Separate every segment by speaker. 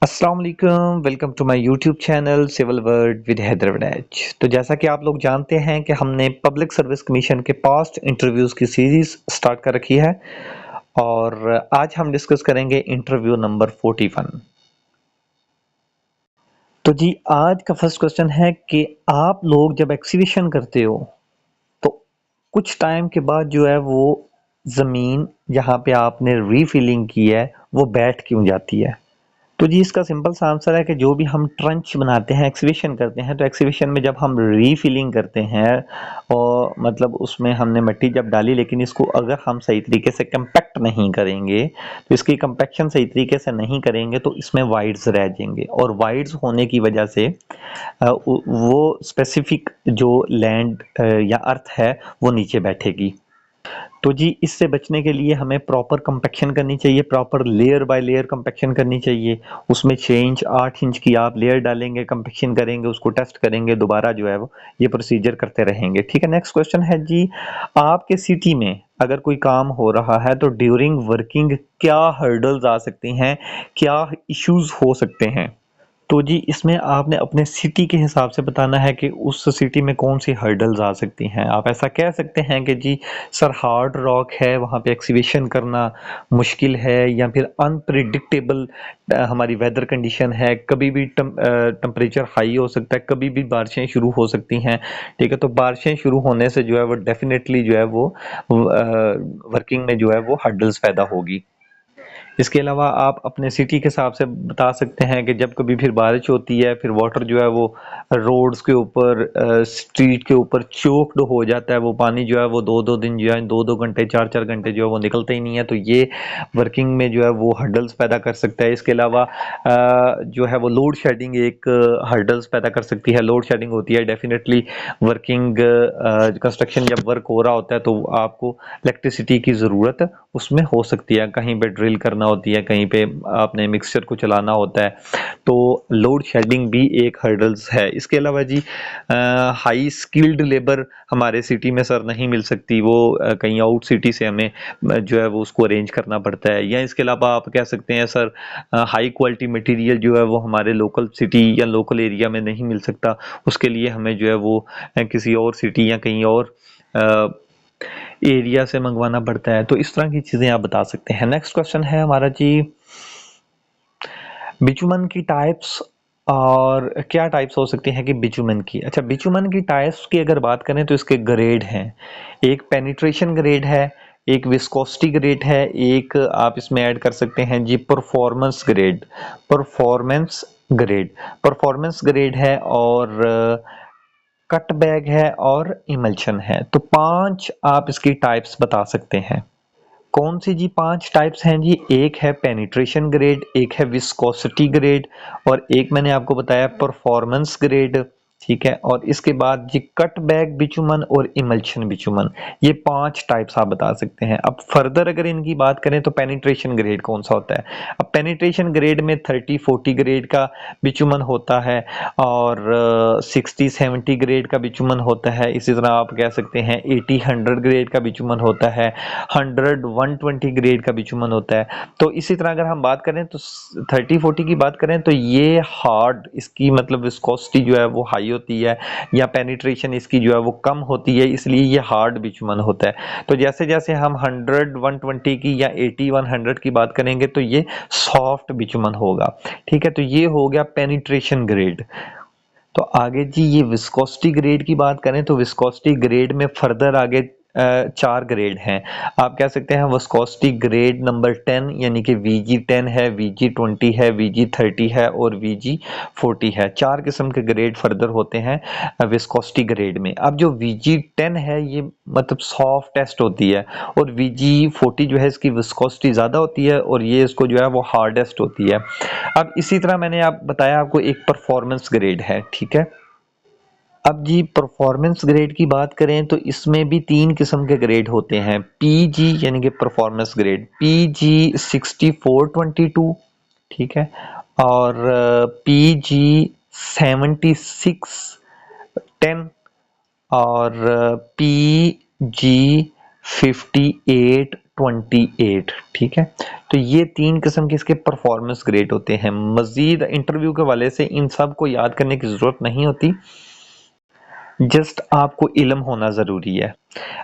Speaker 1: अस्सलाम वालेकुम, welcome to my YouTube channel civil word with Hyderabad. तो जैसा कि आप लोग जानते हैं कि हमने पब्लिक सर्विस कमीशन के पास्ट इंटरव्यूज़ की सीरीज़ स्टार्ट कर रखी है और आज हम डिस्कस करेंगे इंटरव्यू नंबर 41। तो जी आज का फर्स्ट क्वेश्चन है कि आप लोग जब एक्सीबिशन करते हो तो कुछ टाइम के बाद जो है वो ज़मीन जहाँ पे आपने रीफिलिंग की है वो बैठ क्यों जाती है? तो जी इसका सिंपल सा आंसर है कि जो भी हम ट्रंच बनाते हैं, एक्सकवेशन करते हैं, तो एक्सकवेशन में जब हम रीफिलिंग करते हैं और मतलब उसमें हमने मिट्टी जब डाली, लेकिन इसको अगर हम सही तरीके से कंपैक्ट नहीं करेंगे, तो इसकी कंपैक्शन सही तरीके से नहीं करेंगे तो इसमें वाइड्स रह जाएंगे और वाइड्स होने की वजह से वो स्पेसिफिक जो लैंड या अर्थ है वो नीचे बैठेगी। तो जी इससे बचने के लिए हमें प्रॉपर कंपैक्शन करनी चाहिए, proper layer by layer compaction करनी चाहिए। उसमें 6 इंच 8 इंच की आप लेयर डालेंगे, कंपैक्शन करेंगे, उसको टेस्ट करेंगे, दोबारा जो है वो ये प्रोसीजर करते रहेंगे। ठीक है, नेक्स्ट क्वेश्चन है जी, आपके सिटी में अगर कोई काम हो रहा है तो ड्यूरिंग वर्किंग क्या हर्डल्स आ सकती हैं, क्या इश्यूज हो सकते हैं? तो जी इसमें आपने अपने सिटी के हिसाब से बताना है कि उस सिटी में कौन सी हर्डल्स आ सकती हैं। आप ऐसा कह सकते हैं कि जी सर हार्ड रॉक है, वहाँ पे एक्सीवेशन करना मुश्किल है, या फिर अनप्रिडिक्टेबल हमारी वेदर कंडीशन है, कभी भी टेम्परेचर हाई हो सकता है, कभी भी बारिशें शुरू हो सकती हैं। ठीक है, तो बारिशें शुरू होने से जो है वो डेफिनेटली जो है वो वर्किंग में जो है वो हर्डल्स पैदा होगी। इसके अलावा आप अपने सिटी के हिसाब से बता सकते हैं कि जब कभी फिर बारिश होती है, फिर वाटर जो है वो रोड्स के ऊपर स्ट्रीट के ऊपर चोक्ड हो जाता है, वो पानी जो है वो 2-2 दिन जो है 2-2 घंटे 4-4 घंटे जो है वो निकलता ही नहीं है, तो ये वर्किंग में जो है वो हर्डल्स पैदा कर सकता है। इसके अलावा जो है वो लोड शेडिंग एक हर्डल्स पैदा कर सकती है। लोड शेडिंग होती है डेफिनेटली वर्किंग कंस्ट्रक्शन जब वर्क हो रहा होता है तो आपको इलेक्ट्रिसिटी की ज़रूरत उसमें हो सकती है, कहीं पे ड्रिल करना होती है, कहीं पे आपने मिक्सचर को चलाना होता है, तो लोड शेडिंग भी एक हर्डल्स है। इसके अलावा जी हाई स्किल्ड लेबर हमारे सिटी में सर नहीं मिल सकती, वो कहीं आउट सिटी से हमें जो है वो उसको अरेंज करना पड़ता है। या इसके अलावा आप कह सकते हैं सर हाई क्वालिटी मटेरियल जो है वो हमारे लोकल सिटी या लोकल एरिया में नहीं मिल सकता, उसके लिए हमें जो है वो किसी और सिटी या कहीं और एरिया से मंगवाना पड़ता है। तो इस तरह की चीज़ें आप बता सकते हैं। नेक्स्ट क्वेश्चन है हमारा जी, बिचुमन की टाइप्स और क्या टाइप्स हो सकती हैं कि बिचुमन की? अच्छा, बिचुमन की टाइप्स की अगर बात करें तो इसके ग्रेड हैं। एक पेनिट्रेशन ग्रेड है, एक विस्कोसिटी ग्रेड है, एक आप इसमें ऐड कर सकते हैं जी performance grade. Performance grade performance grade है और कट बैग है और इमल्शन है। तो 5 आप इसकी टाइप्स बता सकते हैं। कौन सी जी 5 टाइप्स हैं जी? एक है पेनिट्रेशन ग्रेड, एक है विस्कोसिटी ग्रेड और एक मैंने आपको बताया परफॉर्मेंस ग्रेड। ठीक है, और इसके बाद जी कट बैग बिचुमन और इमल्शन बिचुमन, ये 5 टाइप्स आप बता सकते हैं। अब फर्दर अगर इनकी बात करें तो पेनिट्रेशन ग्रेड कौन सा होता है? अब पेनिट्रेशन ग्रेड में 30-40 ग्रेड का बिचुमन होता है और 60-70 ग्रेड का बिचुमन होता है। इसी तरह आप कह सकते हैं 80-100 ग्रेड का बिचुमन होता है, 100-120 ग्रेड का बिचुमन होता है। तो इसी तरह अगर हम बात करें तो 30-40 की बात करें तो ये हार्ड, इसकी मतलब विस्कोसिटी जो है वो हाई होती है, या पेनिट्रेशन इसकी जो है वो कम होती है, इसलिए ये हार्ड बिचुमन होता है। तो जैसे जैसे हम 100-120 की या 80-100 की बात करेंगे तो ये सॉफ्ट बिचुमन होगा। ठीक है, तो ये हो गया पेनिट्रेशन ग्रेड। तो आगे जी ये विस्कोसिटी ग्रेड की बात करें तो विस्कोसिटी ग्रेड में फर्दर आगे 4 ग्रेड हैं। आप कह सकते हैं विस्कोसिटी ग्रेड नंबर 10 यानी कि VG10 है, VG20 है, VG30 है और VG40 है। 4 किस्म के ग्रेड फर्दर होते हैं विस्कोसिटी ग्रेड में। अब जो VG10 है ये मतलब सॉफ्टेस्ट होती है और VG40 जो है इसकी विस्कोसिटी ज़्यादा होती है और ये इसको जो है वो हार्डेस्ट होती है। अब इसी तरह मैंने आप बताया आपको एक परफॉर्मेंस ग्रेड है। ठीक है, अब जी परफॉर्मेंस ग्रेड की बात करें तो इसमें भी 3 किस्म के ग्रेड होते हैं। PG यानी कि परफॉर्मेंस ग्रेड PG 6422, ठीक है, और PG 7610 और PG 58 28। ठीक है, तो ये 3 किस्म के इसके परफॉर्मेंस ग्रेड होते हैं। मजीद इंटरव्यू के वाले से इन सब को याद करने की ज़रूरत नहीं होती, जस्ट आपको इल्म होना ज़रूरी है।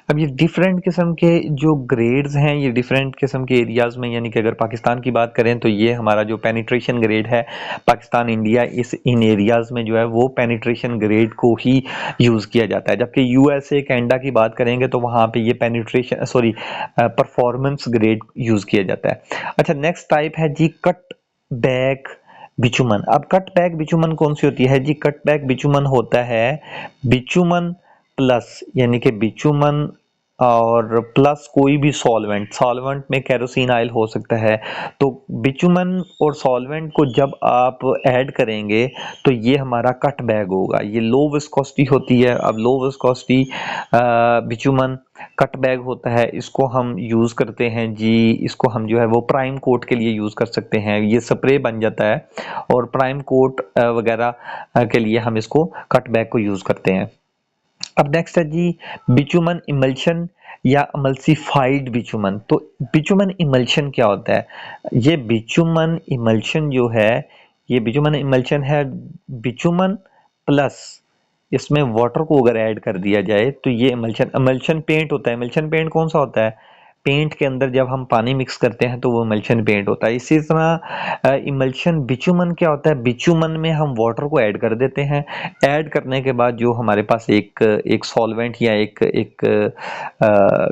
Speaker 1: अब ये डिफरेंट किस्म के जो ग्रेड्स हैं, ये डिफरेंट किस्म के एरियाज़ में, यानी कि अगर पाकिस्तान की बात करें तो ये हमारा जो पेनिट्रेशन ग्रेड है, पाकिस्तान इंडिया इन एरियाज़ में जो है वो पेनिट्रेशन ग्रेड को ही यूज़ किया जाता है। जबकि यूएसए कनाडा की बात करेंगे तो वहाँ पे ये पेनिट्रेशन परफॉर्मेंस ग्रेड यूज़ किया जाता है। अच्छा, नेक्स्ट टाइप है जी कट बैक बिचुमन। अब कट बैक बिचुमन कौन सी होती है जी? कट बैक बिचुमन होता है बिचुमन प्लस, यानी कि बिचुमन और प्लस कोई भी सॉल्वेंट। सॉल्वेंट में केरोसिन ऑयल हो सकता है, तो बिचुमन और सॉल्वेंट को जब आप ऐड करेंगे तो ये हमारा कट बैग होगा। ये लो विस्कोसिटी होती है। अब लो विस्कोसिटी बिचुमन कट बैग होता है, इसको हम यूज़ करते हैं जी, इसको हम जो है वो प्राइम कोट के लिए यूज़ कर सकते हैं। ये स्प्रे बन जाता है और प्राइम कोट वगैरह के लिए हम इसको कट बैग को यूज़ करते हैं। अब नेक्स्ट है जी बिचुमन इमल्शन या अमल्सिफाइड बिचुमन। तो बिचुमन इमल्शन क्या होता है? ये बिचुमन इमल्शन जो है, ये बिचुमन इमल्शन है बिचुमन प्लस इसमें वाटर को अगर ऐड कर दिया जाए तो ये इमल्शन इमल्शन पेंट होता है। इमल्शन पेंट कौन सा होता है? पेंट के अंदर जब हम पानी मिक्स करते हैं तो वो इमल्शन पेंट होता है। इसी तरह इमल्शन बिचुमन क्या होता है? बिचुमन में हम वाटर को ऐड कर देते हैं। ऐड करने के बाद जो हमारे पास एक सॉल्वेंट या एक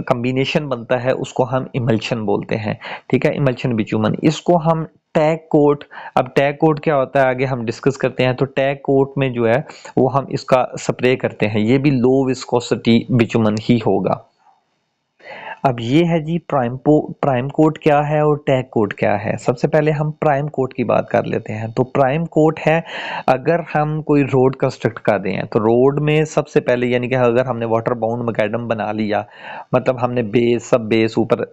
Speaker 1: कॉम्बिनेशन बनता है, उसको हम इमल्शन बोलते हैं। ठीक है, इमल्शन बिचुमन। इसको हम टैग कोट। अब टैग कोट क्या होता है आगे हम डिस्कस करते हैं। तो टैग कोट में जो है वो हम इसका स्प्रे करते हैं। ये भी लो विस्कोसिटी बिचुमन ही होगा। अब ये है जी प्राइम कोट क्या है और टैग कोट क्या है। सबसे पहले हम प्राइम कोट की बात कर लेते हैं। तो प्राइम कोट है, अगर हम कोई रोड कंस्ट्रक्ट कर रहे हैं तो रोड में सबसे पहले, यानी कि अगर हमने वाटर बाउंड मैकेडम बना लिया, मतलब हमने सब बेस ऊपर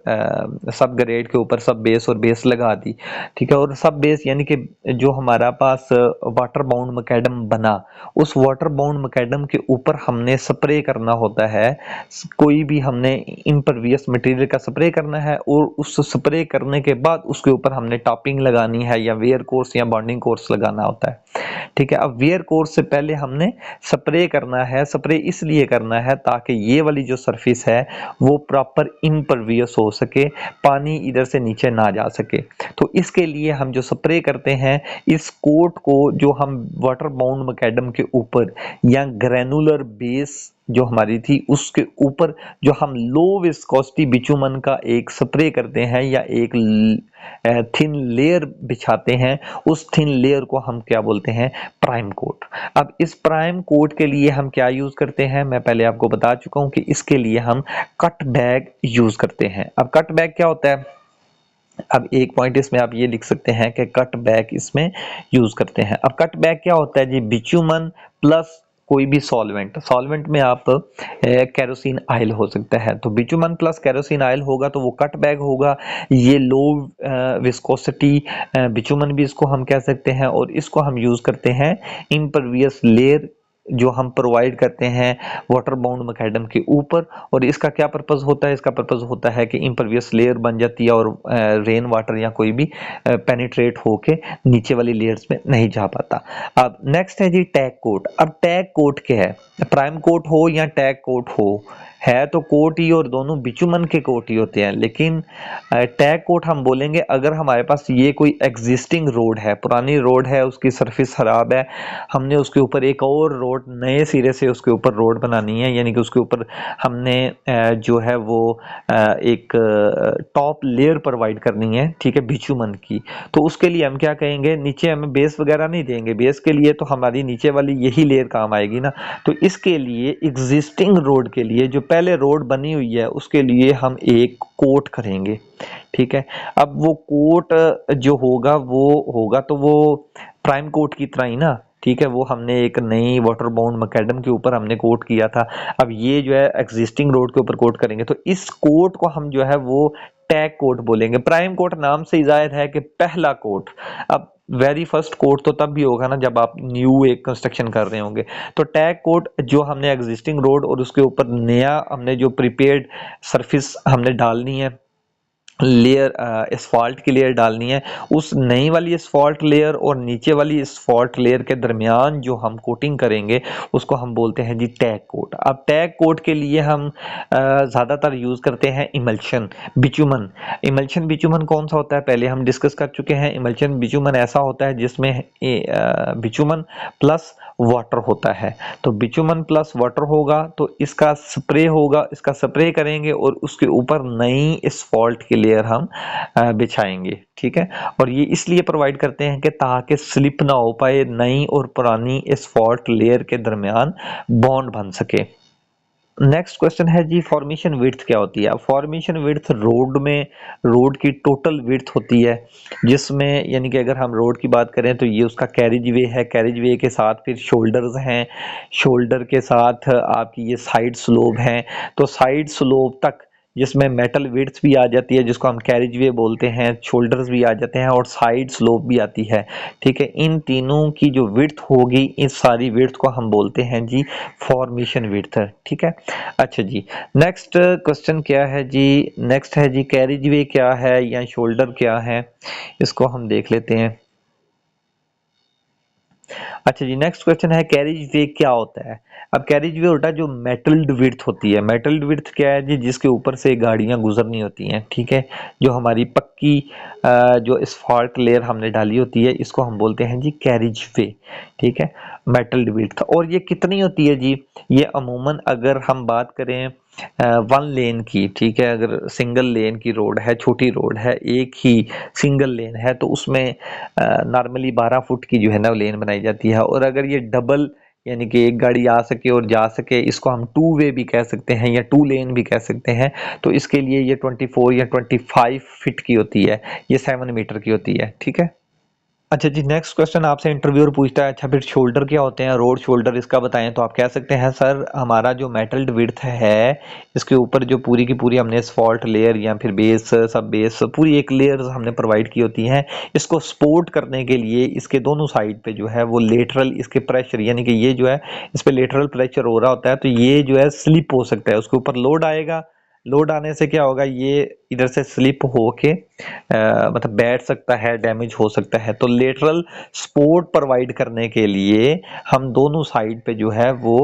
Speaker 1: सब ग्रेड के ऊपर सब बेस और बेस लगा दी। ठीक है, और सब बेस यानी कि जो हमारा पास वाटर बाउंड मैकेडम बना, उस वाटर बाउंड मैकेडम के ऊपर हमने स्प्रे करना होता है। कोई भी हमने इम्परवियस मटेरियल का स्प्रे करना है और उस स्प्रे करने के बाद उसके ऊपर हमने टॉपिंग लगानी है या वेयर कोर्स या बॉन्डिंग कोर्स लगाना होता है। ठीक है, अब वेयर कोर्स से पहले हमने स्प्रे करना है। स्प्रे इसलिए करना है ताकि ये वाली जो सरफेस है वो प्रॉपर इम्परवियस हो सके, पानी इधर से नीचे ना जा सके। तो इसके लिए हम जो स्प्रे करते हैं, इस कोट को जो हम वाटर बाउंड मैकेडम के ऊपर या ग्रैनुलर बेस जो हमारी थी उसके ऊपर जो हम लो विस्कोसिटी बिचुमन का एक स्प्रे करते हैं या एक थिन लेयर बिछाते हैं, उस थिन लेयर को हम क्या बोलते हैं? Prime coat. अब इस प्राइम कोट के लिए हम क्या यूज करते हैं? मैं पहले आपको बता चुका हूं कि इसके लिए हम कट बैग यूज करते हैं। अब कट बैग क्या होता है? अब एक पॉइंट इसमें आप ये लिख सकते हैं कि कट बैग इसमें यूज करते हैं। अब कट बैग क्या होता है जी? बिचुमन प्लस कोई भी सॉल्वेंट। सॉल्वेंट में आप केरोसिन ऑयल हो सकता है, तो बिचुमन प्लस केरोसिन ऑयल होगा तो वो कट बैग होगा। ये लो विस्कोसिटी बिचुमन भी इसको हम कह सकते हैं, और इसको हम यूज करते हैं इम्परवियस लेयर जो हम प्रोवाइड करते हैं वाटर बाउंड मैकेडम के ऊपर। और इसका क्या पर्पस होता है? इसका पर्पस होता है कि इम्परवियस लेयर बन जाती है और रेन वाटर या कोई भी पेनिट्रेट होके नीचे वाली लेयर्स में नहीं जा पाता। अब नेक्स्ट है जी टैग कोट। अब टैग कोट क्या है? प्राइम कोट हो या टैग कोट हो, है तो कोट ही, और दोनों बिचुमन के कोट ही होते हैं। लेकिन टैग कोट हम बोलेंगे अगर हमारे पास ये कोई एग्जिस्टिंग रोड है, पुरानी रोड है, उसकी सरफेस खराब है, हमने उसके ऊपर एक और रोड नए सिरे से उसके ऊपर रोड बनानी है, यानी कि उसके ऊपर हमने जो है वो एक टॉप लेयर प्रोवाइड करनी है, ठीक है, बिचुमन की। तो उसके लिए हम क्या कहेंगे? नीचे हमें बेस वगैरह नहीं देंगे, बेस के लिए तो हमारी नीचे वाली यही लेयर काम आएगी ना। तो इसके लिए एग्जिस्टिंग रोड के लिए, जो पहले रोड बनी हुई है, उसके लिए हम एक कोट करेंगे। ठीक है, अब वो कोट जो होगा वो होगा तो वो प्राइम कोट की तरह ही ना। ठीक है, वो हमने एक नई वाटर बाउंड मैकेडम के ऊपर हमने कोट किया था। अब ये जो है एग्जिस्टिंग रोड के ऊपर कोट करेंगे, तो इस कोट को हम जो है वो टैग कोट बोलेंगे। प्राइम कोट नाम से ही जाहिर है कि पहला कोट। अब वेरी फर्स्ट कोट तो तब भी होगा ना जब आप न्यू एक कंस्ट्रक्शन कर रहे होंगे। तो टैग कोट जो हमने एग्जिस्टिंग रोड और उसके ऊपर नया हमने जो प्रिपेयर्ड सरफेस हमने डालनी है, लेयर एसफॉल्ट की लेयर डालनी है, उस नई वाली एसफॉल्ट लेयर और नीचे वाली एसफॉल्ट लेयर के दरमियान जो हम कोटिंग करेंगे उसको हम बोलते हैं जी टैग कोट। अब टैग कोट के लिए हम ज़्यादातर यूज़ करते हैं इमल्शन बिचुमन। इमल्शन बिचुमन कौन सा होता है पहले हम डिस्कस कर चुके हैं। इमल्शन बिचुमन ऐसा होता है जिसमें बिचुमन प्लस वाटर होता है। तो बिचुमन प्लस वाटर होगा तो इसका स्प्रे होगा, इसका स्प्रे करेंगे और उसके ऊपर नई एसफॉल्ट की लेयर हम बिछाएंगे, ठीक है। और ये इसलिए प्रोवाइड करते हैं कि ताकि स्लिप ना हो पाए, नई और पुरानी एसफॉल्ट लेयर के दरमियान बॉन्ड बन सके। नेक्स्ट क्वेश्चन है जी फॉर्मेशन विड्थ क्या होती है। फॉर्मेशन विड्थ रोड में रोड की टोटल विड्थ होती है, जिसमें यानी कि अगर हम रोड की बात करें तो ये उसका कैरिज वे है, कैरिज वे के साथ फिर शोल्डर्स हैं, शोल्डर के साथ आपकी ये साइड स्लोप हैं। तो साइड स्लोप तक जिसमें मेटल विड्थ भी आ जाती है जिसको हम कैरिज वे बोलते हैं, शोल्डर्स भी आ जाते हैं और साइड स्लोप भी आती है, ठीक है। इन तीनों की जो विड्थ होगी इस सारी विड्थ को हम बोलते हैं जी फॉर्मेशन विड्थ, ठीक है। अच्छा जी, नेक्स्ट क्वेश्चन क्या है जी, नेक्स्ट है जी कैरिज वे क्या है या शोल्डर क्या है, इसको हम देख लेते हैं। अच्छा जी, नेक्स्ट क्वेश्चन है कैरिज वे क्या होता है। अब कैरिज वे होता है जो मेटल्ड विड्थ होती है। मेटल्ड विड्थ क्या है जी, जिसके ऊपर से गाड़ियां गुजरनी होती हैं, ठीक है। जो हमारी पक्की जो एस्फाल्ट लेयर हमने डाली होती है इसको हम बोलते हैं जी कैरिज वे, ठीक है। Metalled width. और ये कितनी होती है जी, ये अमूमन अगर हम बात करें वन लेन की, ठीक है, अगर सिंगल लेन की रोड है, छोटी रोड है, एक ही सिंगल लेन है तो उसमें नॉर्मली 12 फुट की जो है ना लेन बनाई जाती है। और अगर ये डबल यानी कि एक गाड़ी आ सके और जा सके, इसको हम टू वे भी कह सकते हैं या टू लेन भी कह सकते हैं, तो इसके लिए ये 24 या 25 फीट की होती है, ये 7 मीटर की होती है, ठीक है। अच्छा जी, नेक्स्ट क्वेश्चन आपसे इंटरव्यूअर पूछता है अच्छा फिर शोल्डर क्या होते हैं, रोड शोल्डर इसका बताएं। तो आप कह सकते हैं सर हमारा जो मेटल्ड विड्थ है इसके ऊपर जो पूरी की पूरी हमने स्फॉल्ट लेयर या फिर बेस सब बेस पूरी एक लेयर हमने प्रोवाइड की होती है। इसको सपोर्ट करने के लिए इसके दोनों साइड पे जो है वो लेटरल इसके प्रेशर यानी कि ये जो है इस पे लेटरल प्रेशर हो रहा होता है, तो ये जो है स्लिप हो सकता है, उसके ऊपर लोड आएगा, लोड आने से क्या होगा ये इधर से स्लिप होके मतलब बैठ सकता है, डैमेज हो सकता है। तो लेटरल सपोर्ट प्रोवाइड करने के लिए हम दोनों साइड पे जो है वो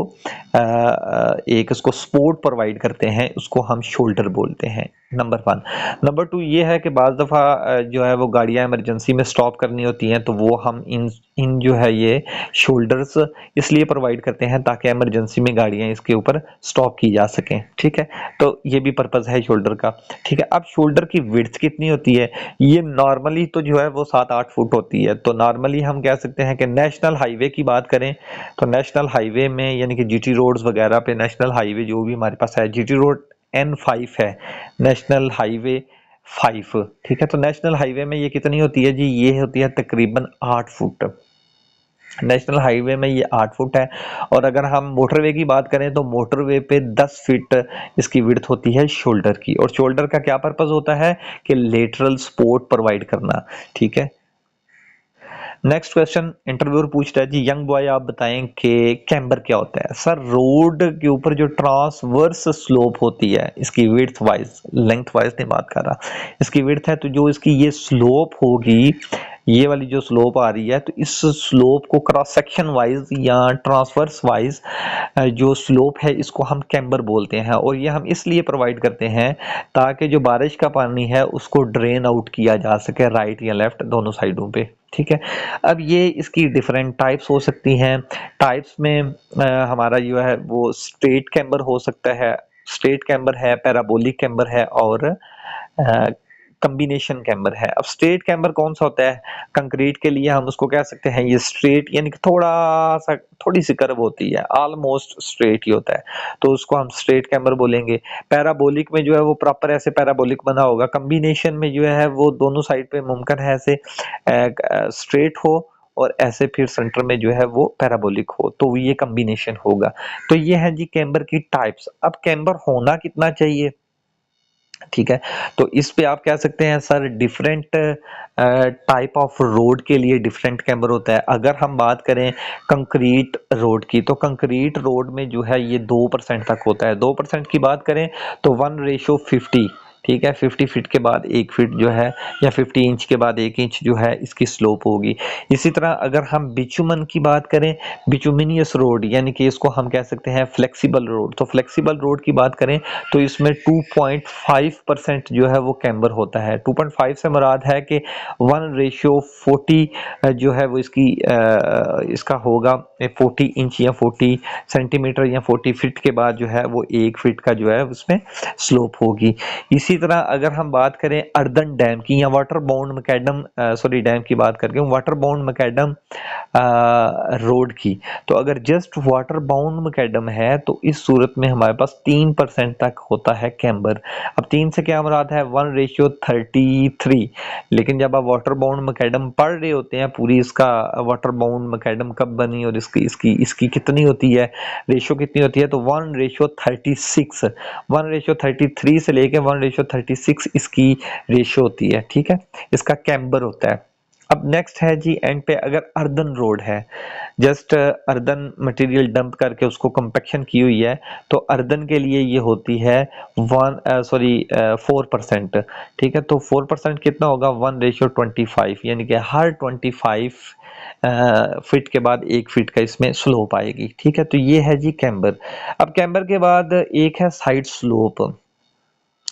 Speaker 1: एक इसको सपोर्ट प्रोवाइड करते हैं, उसको हम शोल्डर बोलते हैं। नंबर 1। नंबर 2 ये है कि बाज़ दफ़ा जो है वो गाड़ियाँ इमरजेंसी में स्टॉप करनी होती हैं तो वो हम इन इन जो है ये शोल्डर्स इसलिए प्रोवाइड करते हैं ताकि इमरजेंसी में गाड़ियाँ इसके ऊपर स्टॉप की जा सकें, ठीक है। तो ये भी पर्पज़ है शोल्डर का, ठीक है। अब शोल्डर की विड्थ कितनी होती है, ये नॉर्मली तो जो है वो 7-8 फुट होती है। तो नॉर्मली हम कह सकते हैं कि नेशनल हाईवे की बात करें तो नेशनल हाईवे में यानी कि जीटी रोड्स वगैरह पे नेशनल हाईवे जो भी हमारे पास है, जीटी रोड N5 है, नेशनल हाईवे 5, ठीक है। तो नेशनल हाईवे में ये कितनी होती है जी, ये होती है तकरीबन 8 फुट। नेशनल हाईवे में ये 8 फुट है। और अगर हम मोटरवे की बात करें तो मोटरवे पे 10 फीट इसकी विड्थ होती है शोल्डर की। और शोल्डर का क्या पर्पस होता है कि लेटरल सपोर्ट प्रोवाइड करना, ठीक है। नेक्स्ट क्वेश्चन इंटरव्यूअर पूछता है जी यंग बॉय आप बताएं कि कैम्बर क्या होता है। सर रोड के ऊपर जो ट्रांसवर्स स्लोप होती है इसकी विड्थ वाइज, लेंथ वाइज नहीं बात कर रहा, इसकी विड्थ है तो जो इसकी ये स्लोप होगी, ये वाली जो स्लोप आ रही है तो इस स्लोप को क्रॉस सेक्शन वाइज या ट्रांसवर्स वाइज जो स्लोप है इसको हम कैम्बर बोलते हैं। और ये हम इसलिए प्रोवाइड करते हैं ताकि जो बारिश का पानी है उसको ड्रेन आउट किया जा सके राइट या लेफ्ट दोनों साइडों पे, ठीक है। अब ये इसकी डिफरेंट टाइप्स हो सकती हैं। टाइप्स में हमारा जो है वो स्ट्रेट कैम्बर हो सकता है, स्ट्रेट कैम्बर है, पैराबोलिक कैम्बर है और कॉम्बिनेशन कैम्बर है। अब स्ट्रेट कैम्बर कौन सा होता है, कंक्रीट के लिए हम उसको कह सकते हैं ये स्ट्रेट यानी कि थोड़ा सा थोड़ी सी कर्व होती है, ऑलमोस्ट स्ट्रेट ही होता है तो उसको हम स्ट्रेट कैम्बर बोलेंगे। पैराबोलिक में जो है वो प्रॉपर ऐसे पैराबोलिक बना होगा। कॉम्बिनेशन में जो है वो दोनों साइड पे मुमकिन है ऐसे स्ट्रेट हो और ऐसे फिर सेंटर में जो है वो पैराबोलिक हो, तो ये कॉम्बिनेशन होगा। तो ये है जी कैम्बर की टाइप्स। अब कैम्बर होना कितना चाहिए, ठीक है। तो इस पे आप कह सकते हैं sir different type of road के लिए डिफरेंट कैम्बर होता है। अगर हम बात करें कंक्रीट रोड की तो कंक्रीट रोड में जो है ये 2% तक होता है। 2% की बात करें तो 1:50, ठीक है, 50 फीट के बाद 1 फीट जो है, या 50 इंच के बाद 1 इंच जो है इसकी स्लोप होगी। इसी तरह अगर हम बिचुमन की बात करें, बिचुमिनियस रोड यानी कि इसको हम कह सकते हैं फ्लेक्सिबल रोड, तो फ्लेक्सिबल रोड की बात करें तो इसमें 2.5% जो है वो कैम्बर होता है। 2.5 से मुराद है कि 1:40 जो है वो इसका होगा 40 इंच या 40 सेंटीमीटर या 40 फीट के बाद जो है वो 1 फीट का जो है उसमें स्लोप होगी। इसी तरह अगर हम बात करें अर्दन डैम की या वाटर बाउंड मैकेडम डैम की बात करके वाटर बाउंड मैकेडम रोड की, तो अगर जस्ट वाटर बाउंड मैकेडम है तो इस सूरत में हमारे पास 3% तक होता है कैम्बर। अब 3 से क्या मुराद है, 1:33। लेकिन जब आप वाटर बाउंड मैकेडम पढ़ रहे होते हैं पूरी इसका वाटर बाउंड मैकेडम कब बनी और इसकी कितनी होती है, रेशो कितनी होती है, तो 1:36। 1:33 से लेके 1:36 इसकी रेशो होती है। ठीक है, इसका कैम्बर होता है। अब नेक्स्ट है जी एंड पे, अगर अर्दन रोड है, जस्ट अर्दन मटेरियल डंप करके उसको कंपैक्शन की हुई है, तो अर्दन के लिए ये होती है 4%। ठीक है, तो 4% कितना होगा, 1:25, यानी कि हर 25 फीट के बाद 1 फीट का इसमें स्लोप आएगी। ठीक है, तो ये है जी कैम्बर। अब कैम्बर के बाद एक है side slope.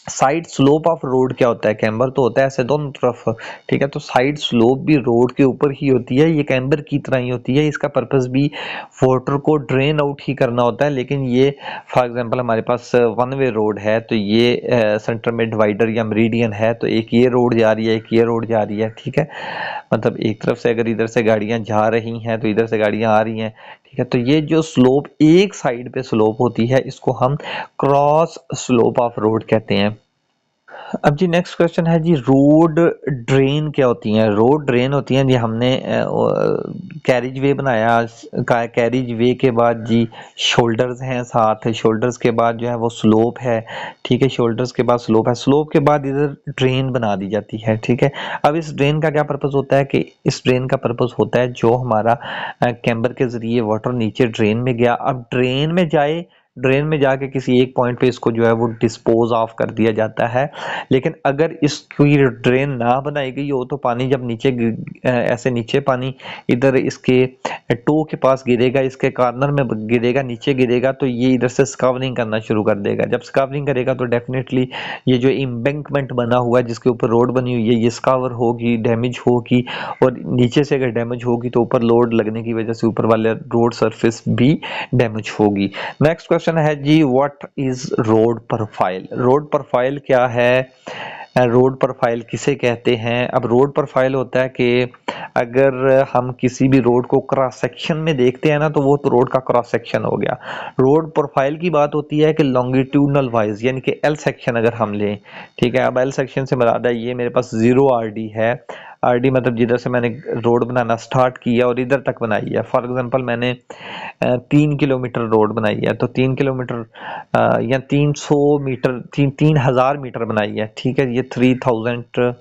Speaker 1: Side slope of road क्या होता है, कैम्बर तो होता है ऐसे दोनों तरफ। ठीक है, तो साइड स्लोप भी रोड के ऊपर ही होती है, ये कैम्बर की तरह ही होती है। इसका पर्पस भी वाटर को ड्रेन आउट ही करना होता है। लेकिन ये फॉर एग्जांपल हमारे पास वन वे रोड है, तो ये सेंटर में डिवाइडर या मेरिडियन है, तो एक ये रोड जा रही है, एक ये रोड जा रही है। ठीक है, मतलब एक तरफ से अगर इधर से गाड़ियां जा रही हैं तो इधर से गाड़ियां आ रही हैं। ठीक है, तो ये जो स्लोप एक साइड पे स्लोप होती है इसको हम क्रॉस स्लोप ऑफ रोड कहते हैं। अब जी नेक्स्ट क्वेश्चन है जी, रोड ड्रेन क्या होती हैं। रोड ड्रेन होती हैं जी, हमने कैरिज वे बनाया, कैरिज वे के बाद जी शोल्डर्स हैं, साथ शोल्डर्स के बाद जो है वो स्लोप है। ठीक है, शोल्डर्स के बाद स्लोप है, स्लोप के बाद इधर ड्रेन बना दी जाती है। ठीक है, अब इस ड्रेन का क्या पर्पस होता है कि इस ड्रेन का पर्पस होता है जो हमारा कैम्बर के जरिए वाटर नीचे ड्रेन में गया, अब ड्रेन में जाए, ड्रेन में जाके किसी एक पॉइंट पे इसको जो है वो डिस्पोज ऑफ कर दिया जाता है। लेकिन अगर इसकी ड्रेन ना बनाई गई हो तो पानी जब नीचे ऐसे नीचे पानी इधर इसके टो के पास गिरेगा, इसके कॉर्नर में गिरेगा, नीचे गिरेगा, तो ये इधर से स्कावरिंग करना शुरू कर देगा। जब स्कावरिंग करेगा तो डेफिनेटली ये जो एम्बैंकमेंट बना हुआ है जिसके ऊपर रोड बनी हुई है ये स्कावर होगी, डैमेज होगी, और नीचे से अगर डैमेज होगी तो ऊपर लोड लगने की वजह से ऊपर वाले रोड सरफेस भी डैमेज होगी। नेक्स्ट क्वेश्चन है जी, what is road profile. Road profile क्या है, रोड प्रोफाइल किसे कहते हैं। अब रोड प्रोफाइल होता है कि अगर हम किसी भी रोड को क्रॉस सेक्शन में देखते हैं ना, तो वो तो रोड का क्रॉस सेक्शन हो गया। रोड प्रोफाइल की बात होती है कि लॉन्गिट्यूडनल वाइज, यानी कि एल सेक्शन अगर हम लें। ठीक है, अब एल सेक्शन से मुराद है ये मेरे पास 0 आरडी है। आरडी मतलब जिधर से मैंने रोड बनाना स्टार्ट किया और इधर तक बनाई है। फॉर एग्जांपल मैंने 3 किलोमीटर रोड बनाई है, तो 3 किलोमीटर या 300 मीटर, 3000 मीटर बनाई है। ठीक है, ये 3000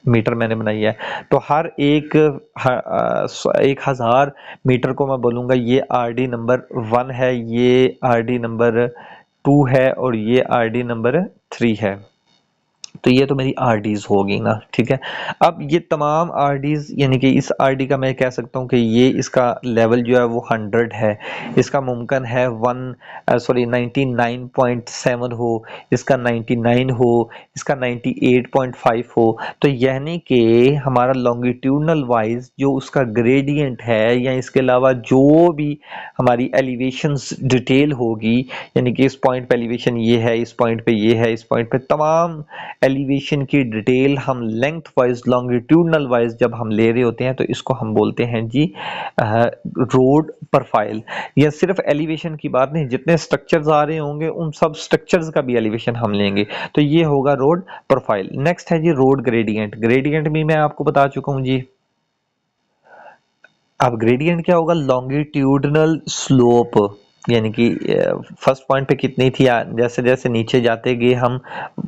Speaker 1: मीटर मैंने बनाई है। तो हर 1000 मीटर को मैं बोलूँगा ये आरडी नंबर 1 है, ये आरडी नंबर 2 है और ये आरडी नंबर 3 है। तो ये तो मेरी आरडीज होगी ना। ठीक है, अब ये तमाम आरडीज, यानी कि इस आरडी का मैं कह सकता हूँ कि ये इसका लेवल जो है वो 100 है। इसका मुमकिन है 99.7 हो, इसका 99 हो, इसका 98.5 हो। तो यानी कि हमारा लॉन्गिट्यूडनल वाइज जो उसका ग्रेडियंट है या इसके अलावा जो भी हमारी एलिवेशंस डिटेल होगी, यानी कि इस पॉइंट पे एलिवेशन ये है, इस पॉइंट पे ये है, इस पॉइंट पे तमाम एलिवेशन की डिटेल हम लेंथ वाइज लॉन्गिट्यूडनल वाइज जब हम ले रहे होते हैं तो इसको हम बोलते हैं जी रोड प्रोफाइल। या सिर्फ एलिवेशन की बात नहीं, जितने स्ट्रक्चर्स आ रहे होंगे उन सब स्ट्रक्चर्स का भी एलिवेशन हम लेंगे, तो ये होगा रोड प्रोफाइल। नेक्स्ट है जी रोड ग्रेडियंट। ग्रेडियंट भी मैं आपको बता चुका हूं जी। अब ग्रेडियंट क्या होगा, लॉन्गिट्यूडनल स्लोप। यानी कि फर्स्ट पॉइंट पे कितनी थी, जैसे जैसे नीचे जाते गए हम,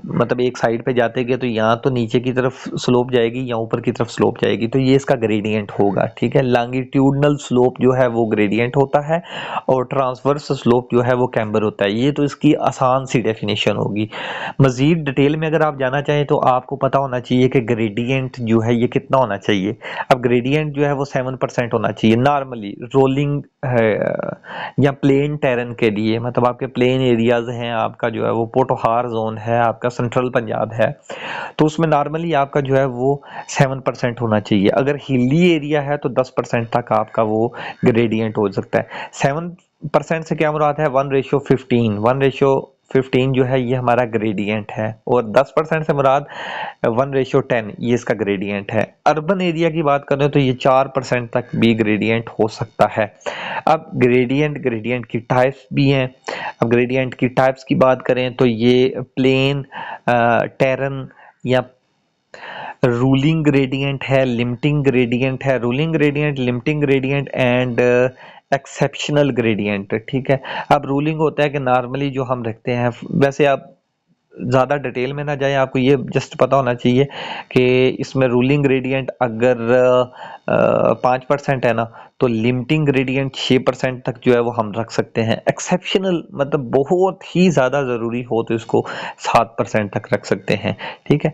Speaker 1: मतलब एक साइड पे जाते गए तो यहाँ तो नीचे की तरफ स्लोप जाएगी या ऊपर की तरफ स्लोप जाएगी, तो ये इसका ग्रेडियंट होगा। ठीक है, लॉन्गिट्यूडनल स्लोप जो है वो ग्रेडियंट होता है और ट्रांसवर्स स्लोप जो है वो कैम्बर होता है। ये तो इसकी आसान सी डेफिनेशन होगी। मजीद डिटेल में अगर आप जाना चाहें तो आपको पता होना चाहिए कि ग्रेडियंट जो है ये कितना होना चाहिए। अब ग्रेडियंट जो है वो 7% होना चाहिए नॉर्मली रोलिंग या प्लेन टेरन के लिए, मतलब आपके प्लेन एरियाज हैं, आपका जो है वो पोटोहार जोन है, आपका सेंट्रल पंजाब है, तो उसमें नॉर्मली आपका जो है वो 7% होना चाहिए। अगर हिली एरिया है तो 10% तक आपका वो ग्रेडियंट हो सकता है। 7% से क्या मुराद है, 1:15, 1:15 जो है ये हमारा ग्रेडियंट है, और 10% से मुराद 1:10 ये इसका ग्रेडियंट है। अर्बन एरिया की बात करें तो ये 4% तक भी ग्रेडियंट हो सकता है। अब ग्रेडियंट की टाइप्स भी हैं। अब ग्रेडियंट की टाइप्स की बात करें तो ये प्लेन, टेरन या रूलिंग ग्रेडियंट है, लिमिटिंग ग्रेडियंट है, ruling gradient, limiting gradient and exceptional gradient. ठीक है, अब रूलिंग होता है कि नॉर्मली जो हम रखते हैं, वैसे आप ज़्यादा डिटेल में ना जाएं, आपको ये जस्ट पता होना चाहिए कि इसमें रूलिंग ग्रेडियंट अगर 5% है ना, तो लिमिटिंग ग्रेडियंट 6% तक जो है वो हम रख सकते हैं। एक्सेप्शनल मतलब बहुत ही ज़्यादा ज़रूरी हो तो इसको 7% तक रख सकते हैं। ठीक है,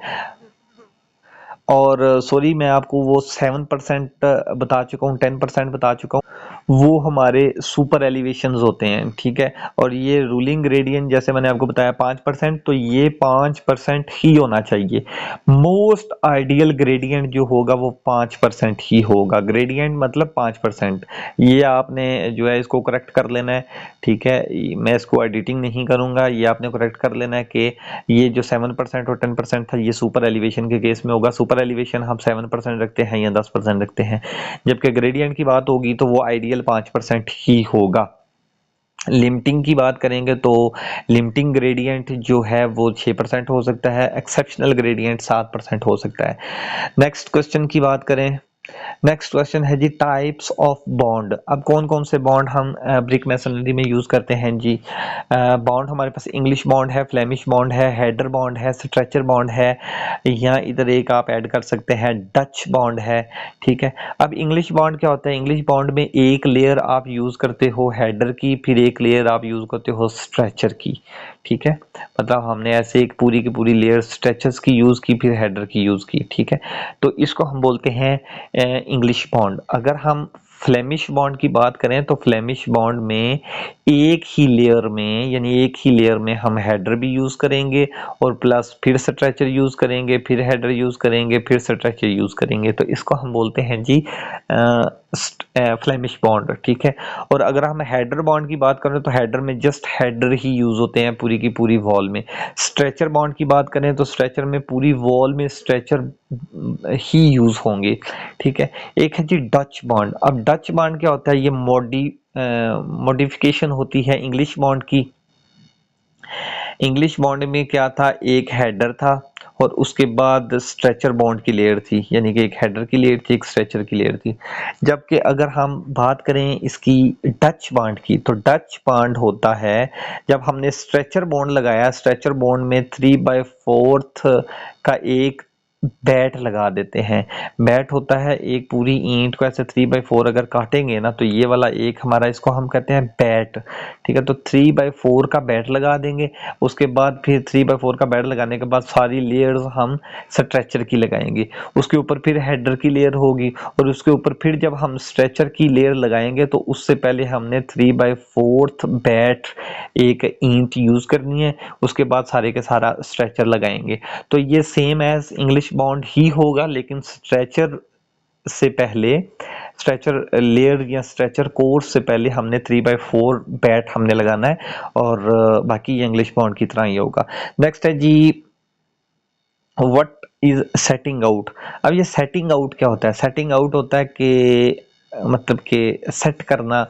Speaker 1: और सॉरी मैं आपको वो 7% बता चुका हूँ, 10% बता चुका हूँ, वो हमारे सुपर एलिवेशंस होते हैं। ठीक है, और ये रूलिंग ग्रेडियंट जैसे मैंने आपको बताया 5%, तो ये 5% ही होना चाहिए। मोस्ट आइडियल ग्रेडियंट जो होगा वो 5% ही होगा। ग्रेडियंट मतलब 5%, ये आपने जो है इसको करेक्ट कर लेना है। ठीक है, मैं इसको एडिटिंग नहीं करूंगा, ये आपने करेक्ट कर लेना है कि ये जो 7% और 10% था ये सुपर एलिवेशन के केस में होगा। सुपर एलिवेशन हम 7% रखते हैं या 10% रखते हैं, जबकि ग्रेडियंट की बात होगी तो वो आइडियल 5% ही होगा। लिमिटिंग की बात करेंगे तो लिमिटिंग ग्रेडियंट जो है वो 6% हो सकता है, एक्सेप्शनल ग्रेडियंट 7% हो सकता है। नेक्स्ट क्वेश्चन की बात करें, नेक्स्ट क्वेश्चन है जी टाइप्स ऑफ बॉन्ड। अब कौन कौन से बॉन्ड हम ब्रिक मैसनरी में यूज करते हैं जी। बॉन्ड हमारे पास इंग्लिश बॉन्ड है, फ्लेमिश बॉन्ड है, हेडर बॉन्ड है, स्ट्रेचर बॉन्ड है, या इधर एक आप ऐड कर सकते हैं डच बॉन्ड है। ठीक है, अब इंग्लिश बॉन्ड क्या होता है, इंग्लिश बॉन्ड में एक लेयर आप यूज करते हो हेडर की, फिर एक लेयर आप यूज करते हो स्ट्रेचर की। ठीक है, मतलब हमने ऐसे एक पूरी की पूरी लेयर स्ट्रेचर्स की यूज की, फिर हेडर की यूज की। ठीक है, तो इसको हम बोलते हैं इंग्लिश बॉन्ड। अगर हम फ्लेमिश बॉन्ड की बात करें तो फ्लेमिश बॉन्ड में एक ही लेयर में, यानी एक ही लेयर में हम हेडर भी यूज करेंगे और प्लस फिर स्ट्रेचर यूज करेंगे, फिर हेडर यूज करेंगे, फिर स्ट्रेचर यूज करेंगे, तो इसको हम बोलते हैं जी फ्लेमिश बॉन्ड। ठीक है, और अगर हम हेडर बॉन्ड की बात करें तो हेडर में जस्ट हेडर ही यूज होते हैं पूरी की पूरी वॉल में। स्ट्रेचर बॉन्ड की बात करें तो स्ट्रेचर में पूरी वॉल में स्ट्रेचर ही यूज होंगे। ठीक है, एक है जी डच बॉन्ड। अब डच बॉन्ड क्या होता है, ये मॉडिफिकेशन होती है इंग्लिश बॉन्ड की। इंग्लिश बॉन्ड में क्या था, एक हेडर था और उसके बाद स्ट्रेचर बॉन्ड की लेयर थी, यानी कि एक हेडर की लेयर थी, एक स्ट्रेचर की लेयर थी। जबकि अगर हम बात करें इसकी डच बॉन्ड की, तो डच बॉन्ड होता है जब हमने स्ट्रेचर बॉन्ड लगाया, स्ट्रेचर बॉन्ड में 3/4 का एक बैट लगा देते हैं। बैट होता है एक पूरी ईंट को ऐसे 3/4 अगर काटेंगे ना, तो ये वाला एक हमारा, इसको हम कहते हैं बैट। ठीक है, तो 3/4 का बैट लगा देंगे, उसके बाद फिर 3/4 का बैट लगाने के बाद सारी लेयर्स हम स्ट्रेचर की लगाएंगे, उसके ऊपर फिर हेडर की लेयर होगी, और उसके ऊपर फिर जब हम स्ट्रेचर की लेयर लगाएंगे तो उससे पहले हमने 3/4 बैट एक ईंट यूज करनी है, उसके बाद सारे के सारा स्ट्रेचर लगाएंगे। तो ये सेम एज इंग्लिश बॉन्ड ही होगा, लेकिन स्ट्रेचर से पहले, स्ट्रेचर लेयर या स्ट्रेचर कोर्स से पहले हमने 3/4 बैट हमने लगाना है, और बाकी ये इंग्लिश बॉन्ड की तरह ही होगा। नेक्स्ट है जी व्हाट इज सेटिंग आउट। अब ये सेटिंग आउट क्या होता है, सेटिंग आउट होता है कि मतलब कि सेट करना,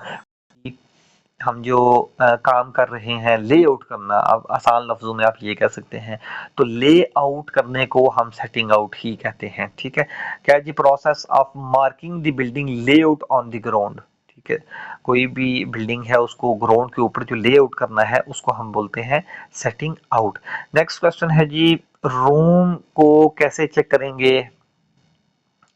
Speaker 1: हम जो काम कर रहे हैं, ले आउट करना, अब आसान लफ्जों में आप ये कह सकते हैं। तो ले आउट करने को हम सेटिंग आउट ही कहते हैं। ठीक है, क्या जी process of marking the building layout on the ground. ठीक है, कोई भी बिल्डिंग है उसको ग्राउंड के ऊपर जो लेआउट करना है उसको हम बोलते हैं सेटिंग आउट। नेक्स्ट क्वेश्चन है जी, रूम को कैसे चेक करेंगे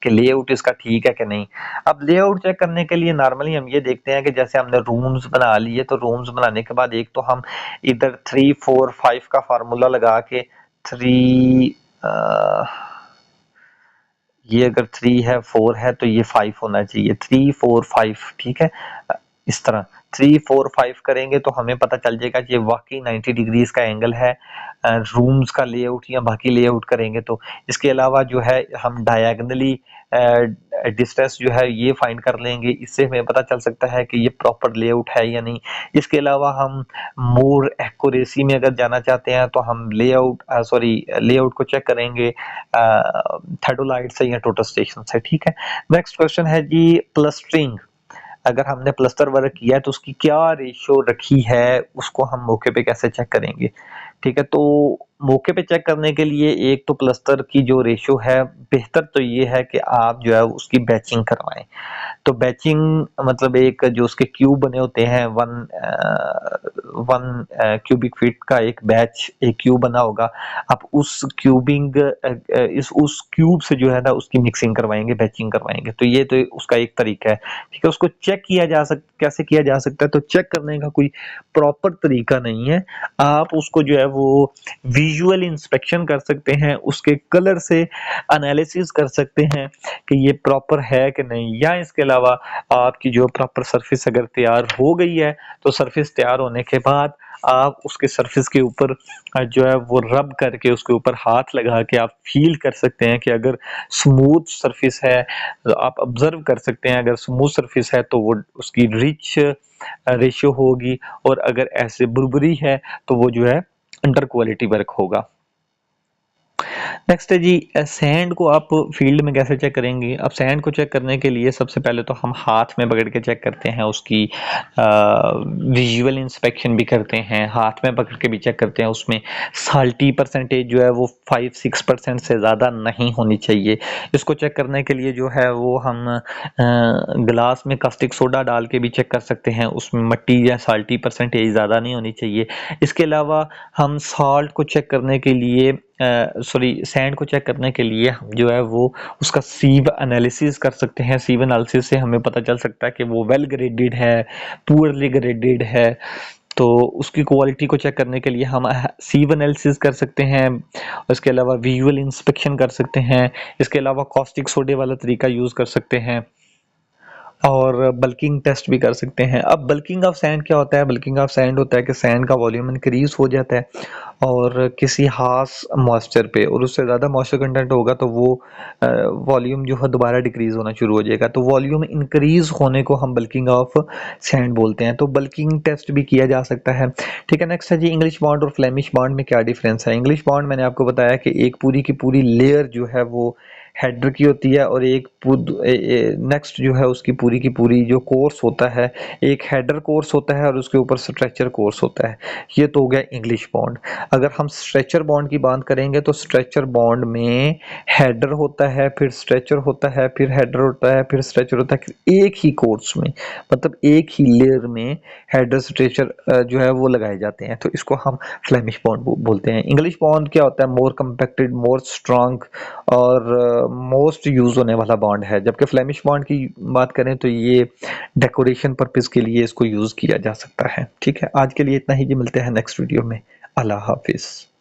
Speaker 1: कि लेआउट इसका ठीक है कि नहीं। अब लेआउट चेक करने के लिए नॉर्मली हम ये देखते हैं कि जैसे हमने रूम्स बना लिए, तो रूम्स बनाने के बाद एक तो हम इधर 3 4 5 का फार्मूला लगा के 3 ये अगर 3 है 4 है तो ये 5 होना चाहिए, 3 4 5 ठीक है। इस तरह 3 4 5 करेंगे तो हमें पता चल जाएगा कि ये वाकई 90 डिग्रीज का एंगल है रूम्स का लेआउट या बाकी लेआउट करेंगे तो। इसके अलावा जो है हम डायगोनली डिस्टेंस जो है ये फाइंड कर लेंगे, इससे हमें पता चल सकता है कि ये प्रॉपर लेआउट है या नहीं। इसके अलावा हम मोर एक्यूरेसी में अगर जाना चाहते हैं तो हम लेआउट को चेक करेंगे थर्डोलाइट से या टोटल स्टेशन से, ठीक है। नेक्स्ट क्वेश्चन है जी, प्लस्टरिंग। अगर हमने प्लस्तर वर्क किया है तो उसकी क्या रेशियो रखी है, उसको हम मौके पे कैसे चेक करेंगे, ठीक है। तो मौके पे चेक करने के लिए एक तो प्लस्तर की जो रेशियो है, बेहतर तो ये है कि आप जो है उसकी बैचिंग करवाएं। तो बैचिंग मतलब एक जो उसके क्यूब बने होते हैं, वन क्यूबिक फीट का एक बैच, एक क्यूब बना होगा। आप उस उस क्यूब से जो है ना उसकी मिक्सिंग करवाएंगे, बैचिंग करवाएंगे। तो ये तो उसका एक तरीका है, ठीक है। उसको चेक किया जा कैसे किया जा सकता है, तो चेक करने का कोई प्रॉपर तरीका नहीं है। आप उसको जो है वो विजुअल इंस्पेक्शन कर सकते हैं, उसके कलर से एनालिसिस कर सकते हैं कि ये प्रॉपर है कि नहीं। या इसके अलावा आपकी जो प्रॉपर सरफेस अगर तैयार हो गई है तो सरफेस तैयार होने के बाद आप उसके सरफेस के ऊपर जो है वो रब करके उसके ऊपर हाथ लगा के आप फील कर सकते हैं कि अगर स्मूथ सरफेस है तो आप ऑब्जर्व कर सकते हैं, अगर स्मूथ सरफेस है तो वो उसकी रिच रेशियो होगी, और अगर ऐसे बुरबुरी है तो वो जो है अंडर क्वालिटी वर्क होगा। नेक्स्ट है जी, सैंड को आप फील्ड में कैसे चेक करेंगे। अब सैंड को चेक करने के लिए सबसे पहले तो हम हाथ में पकड़ के चेक करते हैं, उसकी विजुअल इंस्पेक्शन भी करते हैं, हाथ में पकड़ के भी चेक करते हैं। उसमें साल्टी परसेंटेज जो है वो 5-6% से ज़्यादा नहीं होनी चाहिए। इसको चेक करने के लिए जो है वो हम ग्लास में कास्टिक सोडा डाल के भी चेक कर सकते हैं, उसमें मट्टी या साल्टी परसेंटेज ज़्यादा नहीं होनी चाहिए। इसके अलावा हम सॉल्ट को चेक करने के लिए सैंड को चेक करने के लिए हम जो है वो उसका सीव एनालिसिस कर सकते हैं। सीव एनालिसिस से हमें पता चल सकता है कि वो वेल ग्रेडेड है, पुअरली ग्रेडेड है। तो उसकी क्वालिटी को चेक करने के लिए हम सीव एनालिसिस कर सकते हैं। इसके अलावा विजुअल इंस्पेक्शन कर सकते हैं। इसके अलावा कॉस्टिक सोडे वाला तरीका यूज़ कर सकते हैं, और बल्किंग टेस्ट भी कर सकते हैं। अब बल्किंग ऑफ सैंड क्या होता है? बल्किंग ऑफ सैंड होता है कि सैंड का वॉल्यूम इंक्रीज हो जाता है और किसी खास मॉइस्चर पे, और उससे ज़्यादा मॉइस्चर कंटेंट होगा तो वो वॉल्यूम जो है दोबारा डिक्रीज होना शुरू हो जाएगा। तो वॉल्यूम इंक्रीज होने को हम बल्किंग ऑफ सैंड बोलते हैं। तो बल्किंग टेस्ट भी किया जा सकता है, ठीक है। नेक्स्ट है जी, इंग्लिश बॉन्ड और फ्लेमिश बॉन्ड में क्या डिफरेंस है। इंग्लिश बॉन्ड मैंने आपको बताया कि एक पूरी की पूरी लेयर जो है वो हेडर की होती है, और एक नेक्स्ट जो है उसकी पूरी जो कोर्स होता है, एक हेडर कोर्स होता है और उसके ऊपर स्ट्रेचर कोर्स होता है। ये तो हो गया इंग्लिश बॉन्ड। अगर हम स्ट्रेचर बॉन्ड की बात करेंगे तो स्ट्रेचर बॉन्ड में हेडर होता है, फिर स्ट्रेचर होता है, फिर हेडर होता है, फिर स्ट्रेचर होता है, फिर एक ही कोर्स में, मतलब एक ही लेयर में हेडर स्ट्रेचर जो है वो लगाए जाते हैं। तो इसको हम फ्लेमिश बॉन्ड बोलते हैं। इंग्लिश बॉन्ड क्या होता है? मोर कंपैक्टेड, मोर स्ट्रांग और मोस्ट यूज होने वाला बॉन्ड है। जबकि फ्लेमिश बॉन्ड की बात करें तो ये डेकोरेशन पर्पस के लिए इसको यूज किया जा सकता है, ठीक है। आज के लिए इतना ही जी, मिलते हैं नेक्स्ट वीडियो में। अल्लाह हाफिज।